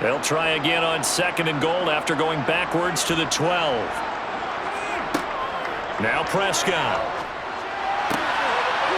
They'll try again on 2nd and goal after going backwards to the 12. Now Prescott.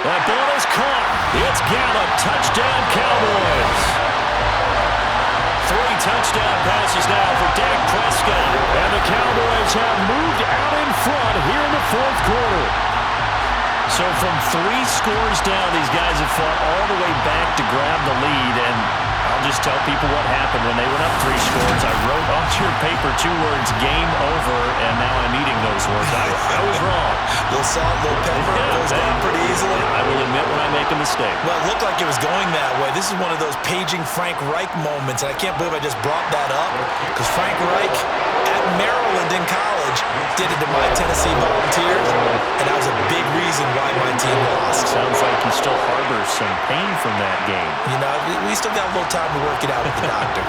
That ball is caught. It's Gallup. Touchdown, Cowboys. 3 touchdown passes now for Dak Prescott. And the Cowboys have moved out in front here in the 4th quarter. So from 3 scores down, these guys have fought all the way back to grab the lead. And I'll just tell people what happened when they went up 3 scores. I wrote onto your paper 2 words, game over, and now I'm eating those words. I was wrong. Little salt, little pepper, goes down pretty easily. I will admit when I make a mistake. Well, it looked like it was going that way. This is one of those paging Frank Reich moments, and I can't believe I just brought that up, because Frank Reich at Maryland in college did it to my Tennessee Volunteers, and that was a big reason why my team lost. Sounds like he still harbors some pain from that game. You know, we still got a little time to work it out with the doctor.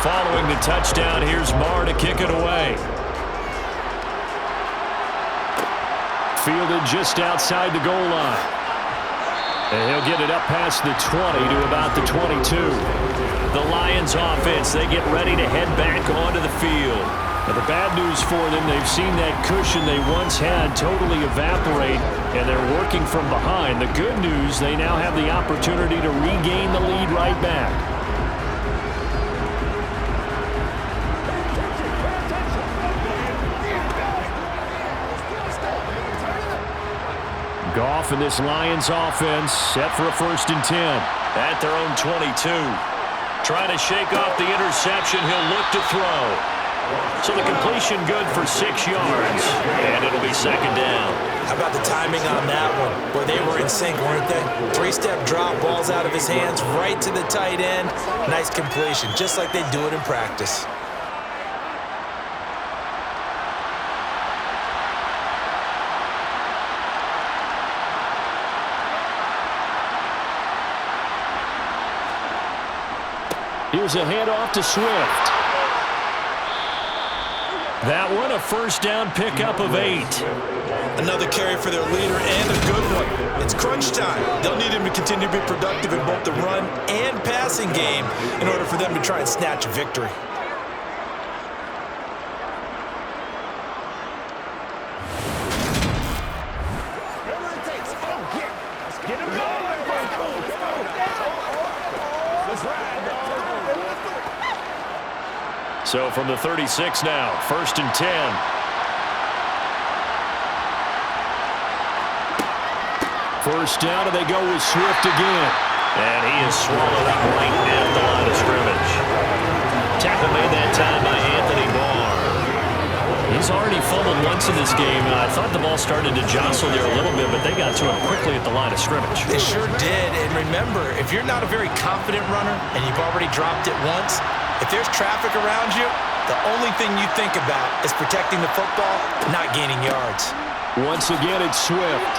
Following the touchdown, here's Marr to kick it away. Fielded just outside the goal line. And he'll get it up past the 20 to about the 22. The Lions offense, they get ready to head back onto the field. Now the bad news for them, they've seen that cushion they once had totally evaporate, and they're working from behind. The good news, they now have the opportunity to regain the lead right back. Goff and this Lions offense set for a 1st and 10 at their own 22. Trying to shake off the interception. He'll look to throw. So the completion good for 6 yards, and it'll be 2nd down. How about the timing on that one? Boy, they were in sync, weren't they? 3-step drop, balls out of his hands, right to the tight end. Nice completion, just like they do it in practice. Here's a handoff to Swift. That one, a 1st down pickup of 8. Another carry for their leader, and a good one. It's crunch time. They'll need him to continue to be productive in both the run and passing game in order for them to try and snatch a victory. So from the 36 now, 1st and 10. First down, and they go with Swift again. And he is swallowed up right at the line of scrimmage. Tackle made that time by Anthony Barr. He's already fumbled once in this game. I thought the ball started to jostle there a little bit, but they got to him quickly at the line of scrimmage. They sure did. And remember, if you're not a very confident runner and you've already dropped it once, if there's traffic around you, the only thing you think about is protecting the football, not gaining yards. Once again, it's Swift.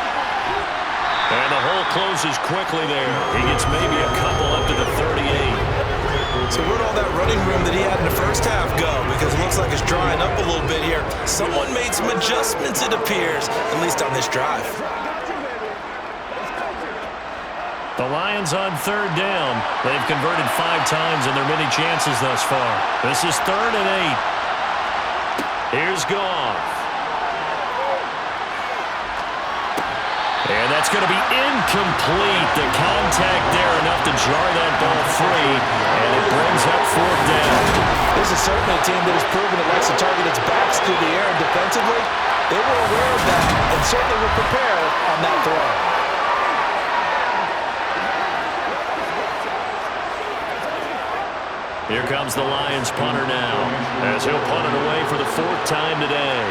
And the hole closes quickly there. He gets maybe a couple up to the 38. So where'd all that running room that he had in the first half go? Because it looks like it's drying up a little bit here. Someone made some adjustments, it appears, at least on this drive. The Lions on 3rd down. They've converted 5 times in their many chances thus far. This is 3rd and 8. Here's Goff. And that's going to be incomplete. The contact there enough to jar that ball free. And it brings up 4th down. This is certainly a team that has proven it likes to target its backs through the air, and defensively, they were aware of that and certainly were prepared on that throw. Here comes the Lions punter now, as he'll punt it away for the 4th time today.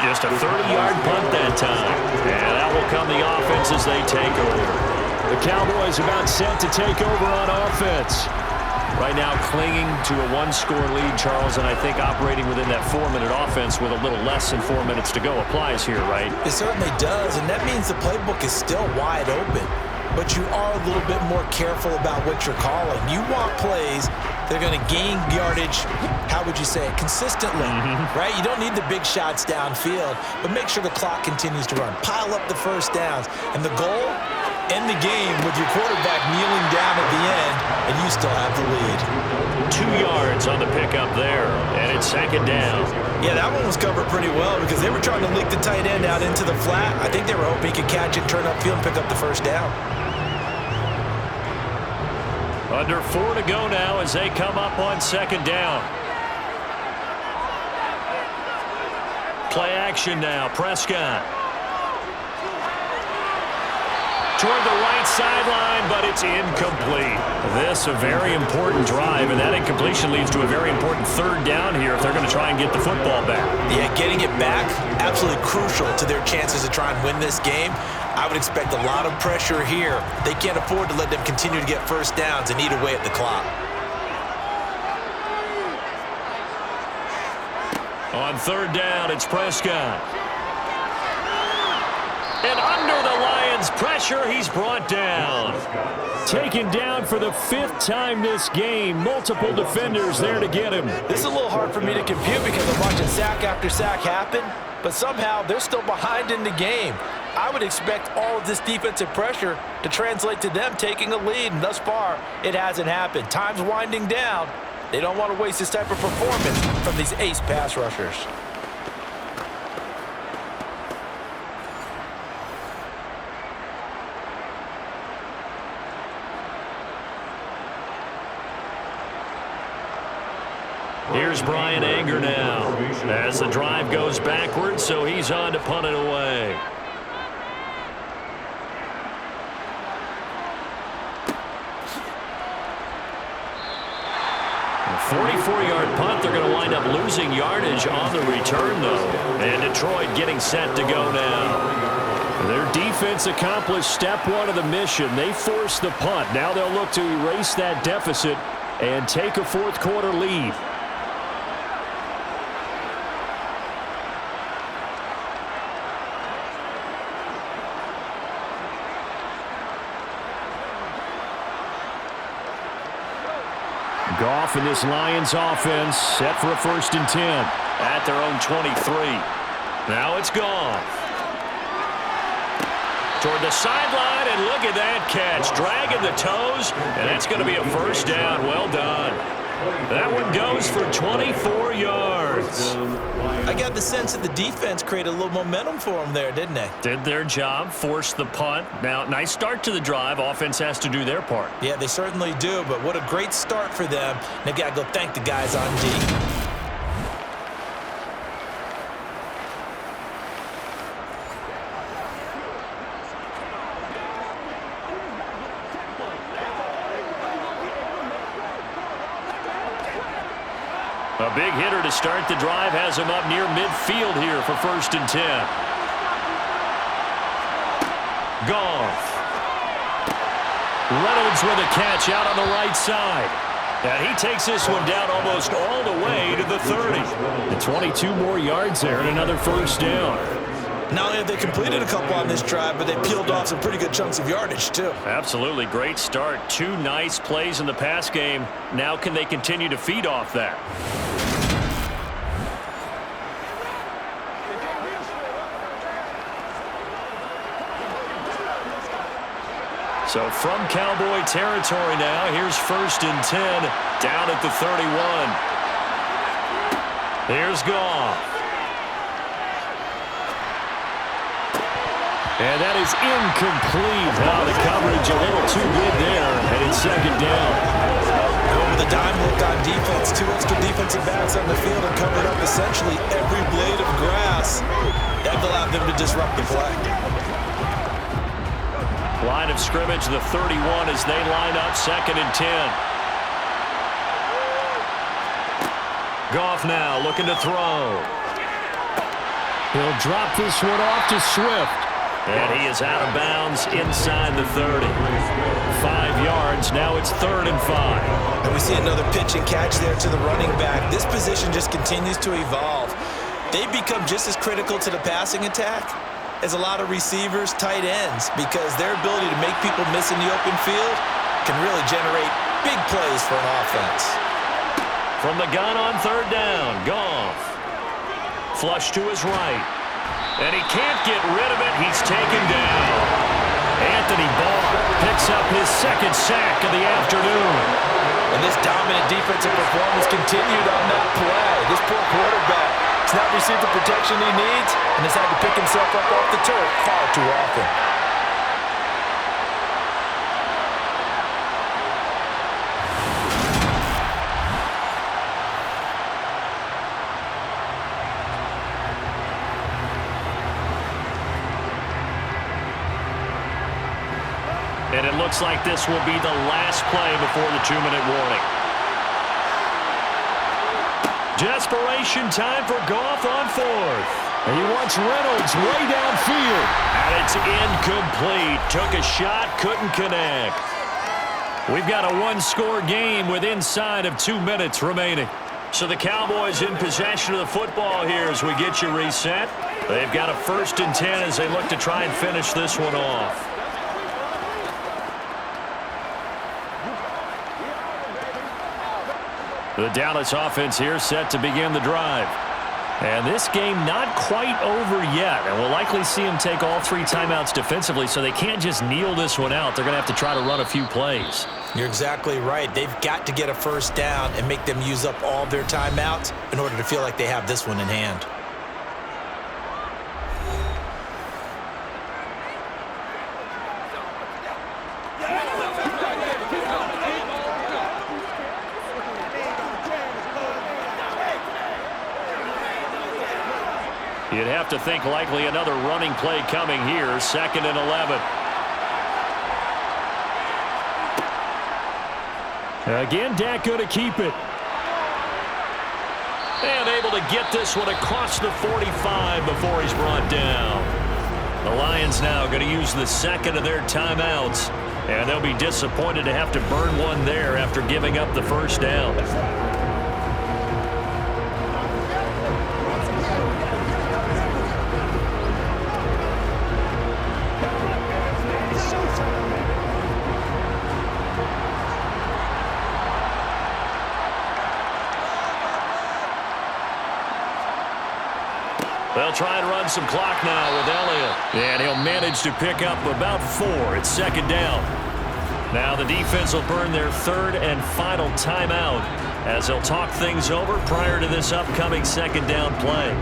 Just a 30-yard punt that time, and that will come the offense as they take over. The Cowboys about set to take over on offense. Right now clinging to a one-score lead, Charles, and I think operating within that 4-minute offense with a little less than 4 minutes to go applies here, right? It certainly does, and that means the playbook is still wide open. But you are a little bit more careful about what you're calling. You want plays that are going to gain yardage, how would you say it, consistently, right? You don't need the big shots downfield, but make sure the clock continues to run. Pile up the first downs. And the goal, end the game with your quarterback kneeling down at the end, and you still have the lead. 2 yards on the pickup there, and it's second down. Yeah, that one was covered pretty well because they were trying to leak the tight end out into the flat. I think they were hoping he could catch it, turn upfield, and pick up the first down. Under 4 to go now as they come up on second down. Play action now, Prescott. Toward the right sideline, but it's incomplete. This a very important drive, and that incompletion leads to a very important third down here if they're going to try and get the football back. Yeah, getting it back, absolutely crucial to their chances to try and win this game. I would expect a lot of pressure here. They can't afford to let them continue to get first downs and eat away at the clock. On third down, it's Prescott. And under the Lions' pressure, he's brought down. Taken down for the 5th time this game. Multiple defenders there to get him. This is a little hard for me to compute because I'm watching sack after sack happen, but somehow they're still behind in the game. I would expect all of this defensive pressure to translate to them taking a lead, and thus far, it hasn't happened. Time's winding down. They don't want to waste this type of performance from these ace pass rushers. Here's Brian Anger now as the drive goes backwards, so he's on to punt it away. 44-yard punt. They're going to wind up losing yardage on the return, though. And Detroit getting set to go now. Their defense accomplished step 1 of the mission. They forced the punt. Now they'll look to erase that deficit and take a fourth-quarter lead. Goff and this Lions offense set for a 1st and 10 at their own 23. Now it's Goff. Toward the sideline, and look at that catch. Dragging the toes, and that's going to be a first down. Well done. That one goes for 24 yards. I got the sense that the defense created a little momentum for them there, didn't they? Did their job, forced the punt. Now, nice start to the drive. Offense has to do their part. Yeah, they certainly do, but what a great start for them. They've got to go thank the guys on D. A big hitter to start the drive has him up near midfield here for 1st and 10. Goff. Reynolds with a catch out on the right side. And he takes this one down almost all the way to the 30. And 22 more yards there and another first down. Not only have they completed a couple on this drive, but they peeled off some pretty good chunks of yardage, too. Absolutely. Great start. 2 nice plays in the pass game. Now can they continue to feed off that? So from Cowboy territory now, here's 1st and 10 down at the 31. Here's Goff. And that is incomplete. The coverage a little too good there, and it's second down. With a dime look on defense, 2 extra defensive backs on the field and covered up essentially every blade of grass. That allowed them to disrupt the play. Line of scrimmage, the 31 as they line up 2nd and 10. Goff now looking to throw. He'll drop this one off to Swift. And he is out of bounds inside the 30. 5 yards. yards. Now it's 3rd and 5. And we see another pitch and catch there to the running back. This position just continues to evolve. They become just as critical to the passing attack as a lot of receivers, tight ends, because their ability to make people miss in the open field can really generate big plays for an offense. From the gun on 3rd down, Goff. Flush to his right. And he can't get rid of it. He's taken down. Anthony Barr picks up his 2nd sack of the afternoon. And this dominant defensive performance continued on that play. This poor quarterback has not received the protection he needs and has had to pick himself up off the turf far too often. And it looks like this will be the last play before the 2-minute warning. Desperation time for Goff on 4th. And he wants Reynolds way downfield. And it's incomplete. Took a shot, couldn't connect. We've got a 1-score game with inside of 2 minutes remaining. So the Cowboys in possession of the football here as we get you reset. They've got a 1st and 10 as they look to try and finish this one off. The Dallas offense here set to begin the drive. And this game not quite over yet. And we'll likely see them take all 3 timeouts defensively, so they can't just kneel this one out. They're going to have to try to run a few plays. You're exactly right. They've got to get a 1st down and make them use up all their timeouts in order to feel like they have this one in hand. You'd have to think likely another running play coming here. 2nd and 11. Again, Dak going to keep it. And able to get this one across the 45 before he's brought down. The Lions now going to use the 2nd of their timeouts. And they'll be disappointed to have to burn one there after giving up the 1st down. They'll try and run some clock now with Elliott. And he'll manage to pick up about 4. It's 2nd down. Now the defense will burn their 3rd and final timeout as they'll talk things over prior to this upcoming 2nd down play.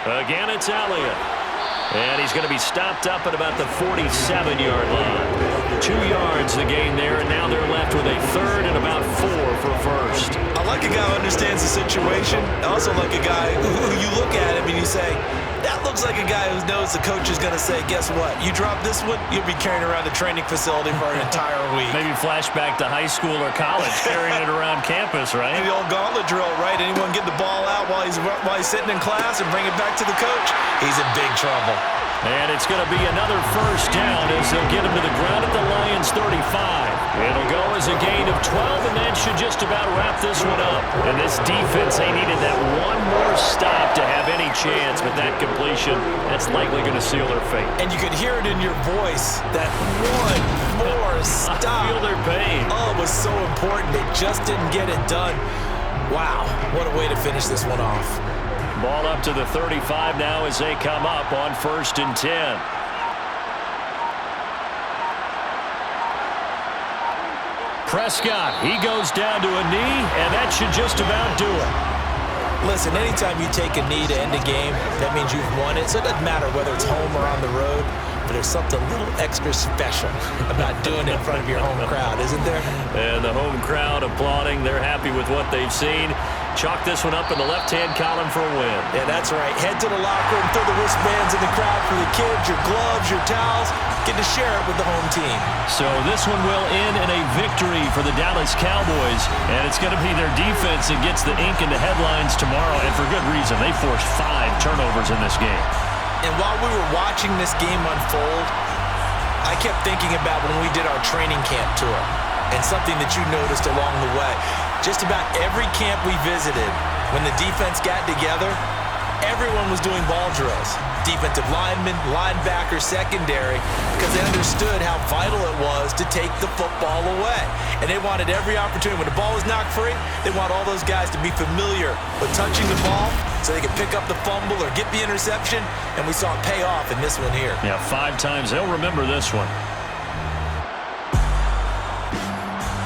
Again, it's Elliott. And he's going to be stopped up at about the 47-yard line. 2 yards the gain there, and now they're left with a 3rd and about 4 for 1st. I like a guy who understands the situation. I also like a guy who you look at him and you say, that looks like a guy who knows the coach is going to say, guess what? You drop this one, you'll be carrying around the training facility for an entire week. Maybe flashback to high school or college, carrying it around campus, right? The old gauntlet drill, right? Anyone get the ball out while he's sitting in class and bring it back to the coach? He's in big trouble. And it's going to be another 1st down as they'll get him to the ground at the Lions' 35. It'll go as a gain of 12, and that should just about wrap this one up. And this defense, they needed that one more stop to have any chance, but that completion, that's likely going to seal their fate. And you could hear it in your voice, that one more stop. I feel their pain. Oh, it was so important. They just didn't get it done. Wow, what a way to finish this one off. Ball up to the 35 now as they come up on 1st and 10. Prescott, he goes down to a knee, and that should just about do it. Listen, anytime you take a knee to end a game, that means you've won it. So it doesn't matter whether it's home or on the road, but there's something a little extra special about doing it in front of your home crowd, isn't there? And the home crowd applauding. They're happy with what they've seen. chalk this one up in the left-hand column for a win. Yeah, that's right. Head to the locker room, throw the wristbands in the crowd for the kids, your gloves, your towels. Get to share it with the home team. So this one will end in a victory for the Dallas Cowboys, and it's going to be their defense that gets the ink in the headlines tomorrow, and for good reason. They forced 5 turnovers in this game. And while we were watching this game unfold, I kept thinking about when we did our training camp tour and something that you noticed along the way. Just about every camp we visited, when the defense got together, everyone was doing ball drills. Defensive linemen, linebackers, secondary, because they understood how vital it was to take the football away. And they wanted every opportunity. When the ball was knocked free, they want all those guys to be familiar with touching the ball so they could pick up the fumble or get the interception, and we saw it pay off in this one here. Yeah, 5 times. They'll remember this one.